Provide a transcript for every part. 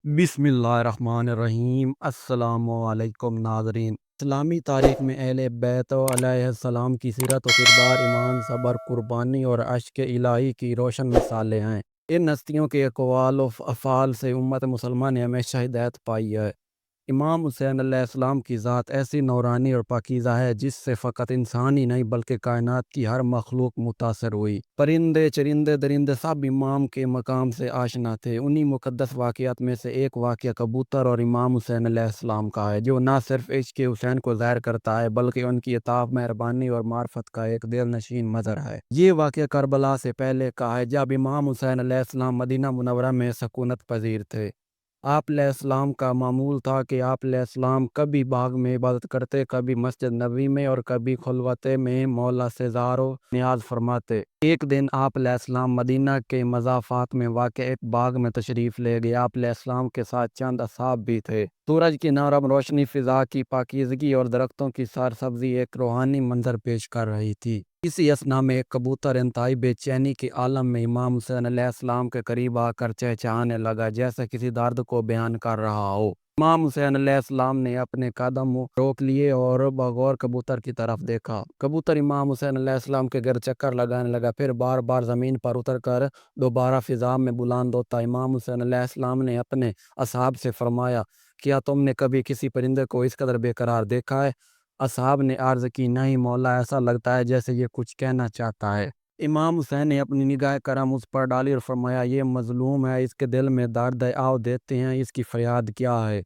बिस्मिल्लाहिर्रहमानिर्रहीम। अस्सलामु अलैकुम नाज़रीन। इस्लामी तारीख़ में अहले बैत अलैहिस्सलाम की सीरत व किरदार ईमान, सब्र, कुर्बानी और अश्क इलाही की रोशन मिसालें हैं। इन हस्तियों के अक़वाल व अफ़आल से उम्मत मुसलमान ने हमेशा हिदायत पाई है। इमाम हुसैन अलैहिस्सलाम की ज़ात ऐसी नौरानी और पाकीज़ा है जिससे फ़कत इंसान ही नहीं बल्कि कायनात की हर मखलूक मुतासर हुई। परिंदे, चरिंदे, दरिंदे सब इमाम के मकाम से आशना थे। उन्हीं मुक़द्दस वाक़ियात में से एक वाक़या कबूतर और इमाम हुसैन अलैहिस्सलाम का है, जो न सिर्फ़ इश्क़ हुसैन को ज़ाहिर करता है बल्कि उनकी अताअ, मेहरबानी और मार्फत का एक दिलनशीन मज़हर है। ये वाक़या करबला से पहले का है, जब इमाम हुसैन अलैहिस्सलाम मदीना मुनव्वरा में सकूनत पज़ीर थे। आप अलैहिस्सलाम का मामूल था कि आप अलैहिस्सलाम कभी बाग में इबादत करते, कभी मस्जिद नबवी में और कभी खुलवते में मौला से ज़ारो नियाज फरमाते। एक दिन आप अलैहिस्सलाम मदीना के मज़ाफ़ात में वाक़ एक बाग में तशरीफ़ ले गए। आप अलैहिस्सलाम के साथ चंद असहाब भी थे। सूरज की नरम रोशनी, फ़िज़ा की पाकीज़गी और दरख्तों की सरसब्ज़ी एक रूहानी मंज़र पेश कर रही थी। इसी असना में एक कबूतर इंतहाई बेचैनी के आलम में इमाम हुसैन अलैहिस्सलाम के करीब आकर चहचहाने लगा, जैसे किसी दर्द को बयान कर रहा हो। इमाम हुसैन अलैहिस्सलाम ने अपने कदम रोक लिए और बगौर कबूतर की तरफ देखा। कबूतर इमाम हुसैन अलैहिस्सलाम के गिर्द चक्कर लगाने लगा, फिर बार बार ज़मीन पर उतर कर दोबारा फ़िज़ा में बुलंद होता। इमाम हुसैन अलैहिस्सलाम ने अपने असहाब से फरमाया, क्या तुमने कभी किसी परिंदे को इस कदर बेकरार देखा है? असहाब ने अर्ज़ की, नहीं मौला, ऐसा लगता है जैसे ये कुछ कहना चाहता है। इमाम हुसैन ने अपनी निगाह करम उस पर डाली और फरमाया, ये मज़लूम है, इसके दिल में दर्द है, आओ देखते हैं इसकी फरियाद क्या है।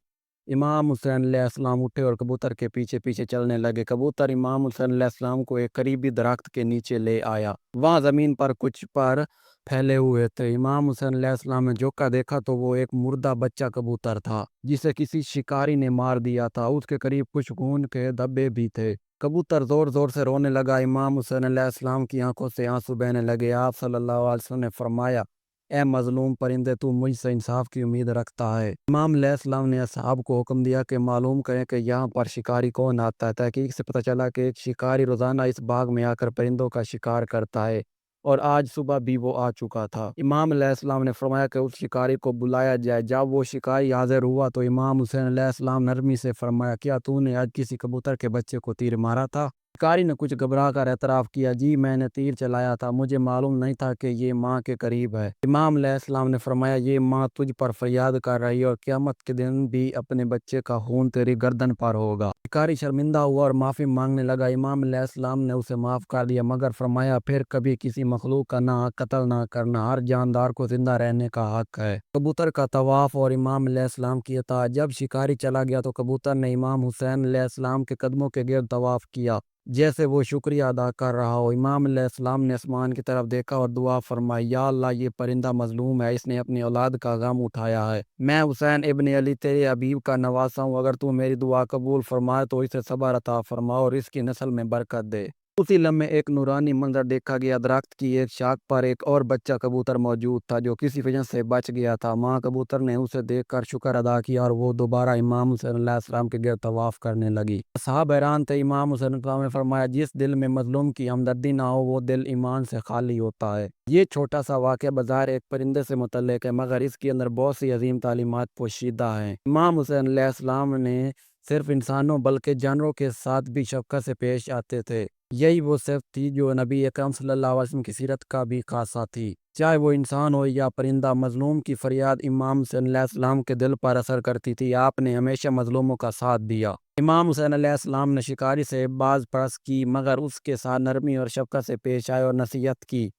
इमाम हुसैन अलैहिस्सलाम उठे और कबूतर के पीछे पीछे चलने लगे। कबूतर इमाम हुसैन अलैहिस्सलाम को एक करीबी दरख्त के नीचे ले आया। वहाँ ज़मीन पर कुछ पर फैले हुए थे। इमाम हुसैन अलैहिस्सलाम ने झुक कर देखा तो वो एक मुर्दा बच्चा कबूतर था, जिसे किसी शिकारी ने मार दिया था। उसके करीब कुछ खून के धब्बे भी थे। कबूतर ज़ोर ज़ोर से रोने लगा। इमाम हुसैन अलैहिस्सलाम की आंखों से आंसू बहने लगे। आप सल्लल्लाहु अलैहि वसल्लम ने फरमाया, ए मज़लूम परिंदे, तू मुझसे इंसाफ की उम्मीद रखता है। इमाम अलैहिस्सलाम ने असहाब को हुक्म दिया कि मालूम करें कि यहाँ पर शिकारी कौन आता है। तहकीक से पता चला कि एक शिकारी रोज़ाना इस बाग में आकर परिंदों का शिकार करता है और आज सुबह भी वो आ चुका था। इमाम अलैहिस्सलाम ने फरमाया कि उस शिकारी को बुलाया जाए। जब वो शिकारी हाजिर हुआ तो इमाम हुसैन अलैहिस्सलाम नरमी से फरमाया, क्या तूने आज किसी कबूतर के बच्चे को तीर मारा था? शिकारी ने कुछ घबरा कर एतराफ़ किया, जी मैंने तीर चलाया था, मुझे मालूम नहीं था कि ये माँ के करीब है। इमाम अलैहिस्सलाम ने फरमाया, ये माँ तुझ पर फरियाद कर रही है और क़यामत के दिन भी अपने बच्चे का खून तेरी गर्दन पर होगा। शिकारी शर्मिंदा हुआ और माफ़ी मांगने लगा। इमाम अलैहिस्सलाम ने उसे माफ़ कर दिया, मगर फरमाया, फिर कभी किसी मखलूक का ना कत्ल ना करना, हर जानदार को जिंदा रहने का हक है। कबूतर का तवाफ़ और इमाम अलैहिस्सलाम की अताअत। जब शिकारी चला गया तो कबूतर ने इमाम हुसैन अलैहिस्सलाम के कदमों के गिर्द तवाफ़ किया, जैसे वो शुक्रिया अदा कर रहा हो। इमाम अलैहिस्सलाम ने आसमान की तरफ देखा और दुआ फरमाई, या अल्लाह, ये परिंदा मजलूम है, इसने अपनी औलाद का गम उठाया है। मैं हुसैन इब्न अली तेरे हबीब का नवासा हूँ, अगर तू मेरी दुआ कबूल फरमाए तो इसे सब्र अता फरमा और इसकी नस्ल में बरकत दे। उसी लम्हे एक नूरानी मंजर देखा गया। दरख्त की एक शाख पर एक और बच्चा कबूतर मौजूद था, जो किसी वजह से बच गया था। माँ कबूतर ने उसे देखकर शुक्र अदा किया और वो दोबारा इमाम हुसैन अलैहिस्सलाम के गिर्द तवाफ करने लगी। असहाब हैरान थे। इमाम हुसैन अलैहिस्सलाम ने फरमाया, जिस दिल में मजलूम की हमदर्दी ना हो वो दिल ईमान से खाली होता है। ये छोटा सा वाक़या बज़ाहिर एक परिंदे से मुतल्लिक़ है, मगर इसके अंदर बहुत सी अजीम तालीमात पोशीदा हैं। इमाम हुसैन अलैहिस्सलाम ने सिर्फ इंसानों बल्कि जानवरों के साथ भी शफ़क़त से पेश आते थे। यही वो सिफ़त थी जो नबी अकरम सल्लल्लाहु अलैहि वसल्लम की सीरत का भी ख़ासा थी। चाहे वो इंसान हो या परिंदा, मजलूम की फरियाद इमाम हुसैन अलैहिस्सलाम के दिल पर असर करती थी। आपने हमेशा मजलूमों का साथ दिया। इमाम हुसैन अलैहिस्सलाम ने शिकारी से बाज़ परस्त की, मगर उसके साथ नरमी और शफ़क़त से पेश आए और नसीहत की।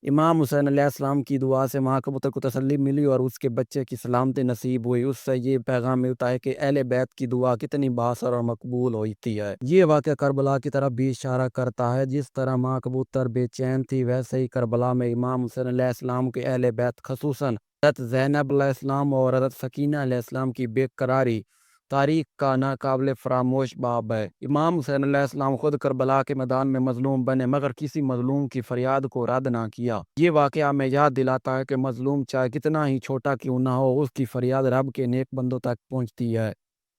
इमाम हुसैन अलैहिस्सलाम की दुआ से माँ कबूतर को तसल्ली मिली और उसके बच्चे की सलामती नसीब हुई। उससे ये पैगाम मिलता है कि अहले बैत की दुआ कितनी बाअसर और मकबूल होती है। ये वाक़या करबला की तरफ भी इशारा करता है। जिस तरह माँ कबूतर बेचैन थी, वैसे ही करबला में इमाम हुसैन अलैहिस्सलाम के अहले बैत, ख़ुसूसन हज़रत ज़ैनब अलैहिस्सलाम और हज़रत सकीना अलैहिस्सलाम की बेकरारी तारीख़ का नाक़ाबिल फ़रामोश बाब है। इमाम हुसैन अलैहिस्सलाम खुद करबला के मैदान में मजलूम बने, मगर किसी मजलूम की फरियाद को रद्द ना किया। ये वाक़या हमें याद दिलाता है कि मजलूम चाहे कितना ही छोटा क्यों ना हो, उसकी फरियाद रब के नेक बंदों तक पहुँचती है।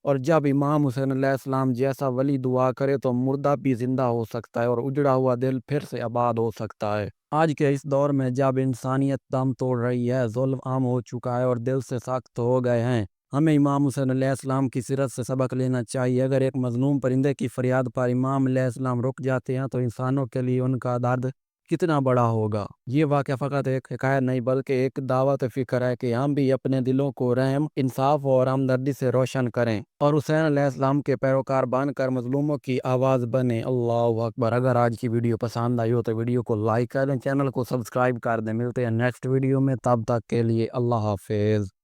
और जब इमाम हुसैन अलैहिस्सलाम जैसा वली दुआ करे तो मुर्दा भी जिंदा हो सकता है और उजड़ा हुआ दिल फिर से आबाद हो सकता है। آج کے اس دور میں جب انسانیت دم توڑ رہی ہے، ظلم عام ہو چکا ہے اور دل سے سخت ہو گئے ہیں، ہمیں امام حسین علیہ السلام کی سیرت سے سبق لینا چاہیے۔ اگر ایک مظلوم پرندے کی فریاد پر امام علیہ السلام رک جاتے ہیں تو انسانوں کے لیے ان کا درد کتنا بڑا ہوگا۔ یہ واقعہ فقط ایک حکایت نہیں بلکہ ایک دعوت فکر ہے کہ ہم بھی اپنے دلوں کو رحم، انصاف اور ہمدردی سے روشن کریں اور حسین علیہ السلام کے پیروکار بن کر مظلوموں کی آواز بنیں۔ اللہ اکبر۔ اگر آج کی ویڈیو پسند آئی ہو تو ویڈیو کو لائک کریں، چینل کو سبسکرائب کر دیں۔ ملتے ہیں نیکسٹ ویڈیو میں، تب تک کے لیے اللہ حافظ۔